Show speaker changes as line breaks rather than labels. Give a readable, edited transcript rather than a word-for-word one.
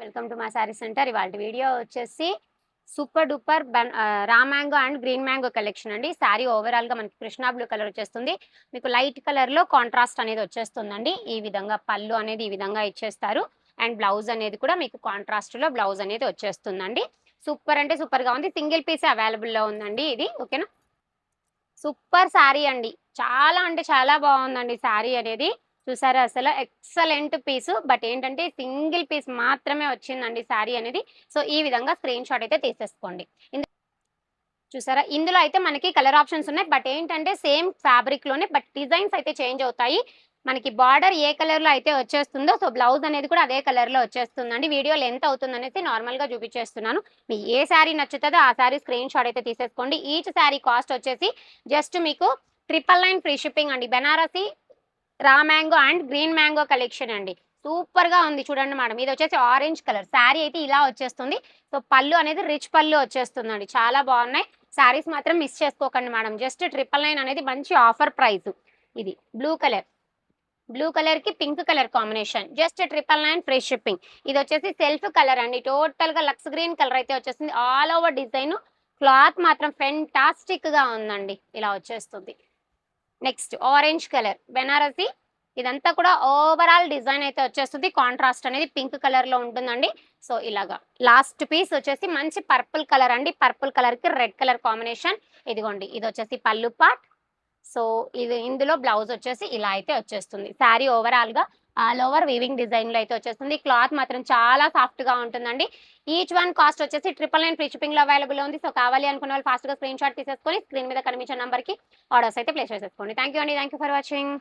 Welcome to మా sari centre. ఇవాళ video వచ్చేసి super duper raw mango and green mango collection అండి. శారీ ఓవరాల్ గా మనకి కృష్ణా బ్లూ కలర్ వచ్చేస్తుంది. మీకు లైట్ కలర్ లో కాంట్రాస్ట్ అనేది వచ్చేస్తుందండి. ఈ విధంగా పళ్ళు అనేది ఈ విధంగా ఇచ్చేస్తారు. అండ్ బ్లౌజ్ అనేది కూడా మీకు కాంట్రాస్ట్ లో బ్లౌజ్ అనేది వచ్చేస్తుందండి. సూపర్ అంటే సూపర్ గా ఉంది. సింగిల్ పీస్ అవైలబుల్ లో ఉందండి. ఇది ఓకేనా. సూపర్ శారీ అండి. చాలా అంటే చాలా బాగుందండి శారీ అనేది. చూసారా అసలు ఎక్సలెంట్ పీస్. బట్ ఏంటంటే సింగిల్ పీస్ మాత్రమే వచ్చిందండి శారీ అనేది. సో ఈ విధంగా స్క్రీన్ షాట్ అయితే తీసేసుకోండి. చూసారా ఇందులో అయితే మనకి కలర్ ఆప్షన్స్ ఉన్నాయి. బట్ ఏంటంటే సేమ్ ఫ్యాబ్రిక్ లోనే బట్ డిజైన్స్ అయితే చేంజ్ అవుతాయి. మనకి బార్డర్ ఏ కలర్ లో అయితే వచ్చేస్తుందో సో బ్లౌజ్ అనేది కూడా అదే కలర్ లో వచ్చేస్తుందండి. వీడియో లెంత్ అవుతుంది అనేసి నార్మల్ గా చూపించేస్తున్నాను. మీ ఏ శారీ నచ్చుతుందో ఆ శారీ స్క్రీన్ షాట్ అయితే తీసేసుకోండి. ఈచ్ శారీ కాస్ట్ వచ్చేసి జస్ట్ మీకు 999 ఫ్రీ షిప్పింగ్ అండి. Banarasi raw mango and green mango collection అండి. సూపర్ గా ఉంది చూడండి మేడం. ఇది వచ్చేసి ఆరెంజ్ కలర్ శారీ అయితే ఇలా వచ్చేస్తుంది. సో పళ్ళు అనేది రిచ్ పళ్ళు వచ్చేస్తుందండి. చాలా బాగున్నాయి శారీస్. మాత్రం మిస్ చేసుకోకండి మేడం. జస్ట్ 999 అనేది మంచి ఆఫర్ ప్రైస్. ఇది బ్లూ కలర్ కి pink colour combination. Just 999 free shipping. ఇది వచ్చేసి సెల్ఫ్ కలర్ అండి. టోటల్ గా లక్స్ గ్రీన్ కలర్ అయితే వచ్చేస్తుంది. All over design. క్లాత్ మాత్రం ఫెంటాస్టిక్ గా ఉందండి. ఇలా వచ్చేస్తుంది. Next orange colour Banarasi. ఇదంతా కూడా ఓవరాల్ డిజైన్ అయితే వచ్చేస్తుంది. కాంట్రాస్ట్ అనేది పింక్ కలర్ లో ఉంటుందండి. సో ఇలాగా లాస్ట్ పీస్ వచ్చేసి మంచి పర్పుల్ కలర్ అండి. పర్పుల్ కలర్ కి రెడ్ కలర్ కాంబినేషన్. ఇదిగోండి ఇది వచ్చేసి పళ్ళు పార్ట్. సో ఇది ఇందులో బ్లౌజ్ వచ్చేసి ఇలా అయితే వచ్చేస్తుంది. శారీ ఓవరాల్ గా ఆల్ ఓవర్ వీవింగ్ డిజైన్ లో అయితే వచ్చేస్తుంది. క్లాత్ మాత్రం చాలా సాఫ్ట్ గా ఉంటుందండి. ఈచ్ వన్ కాస్ట్ వచ్చేసి 999 ఫ్రీ షిప్పింగ్ లో అవైలబుల్ ఉంది. సో కావాలి అనుకున్న వాళ్ళు ఫాస్ట్ గా స్క్రీన్ షాట్ తీసేసుకొని స్క్రీన్ మీద కనిపించే నంబర్ కి ఆర్డర్స్ అయితే ప్లేస్ చేసేసుకోండి. థ్యాంక్ యూ అండి. Thank you for watching.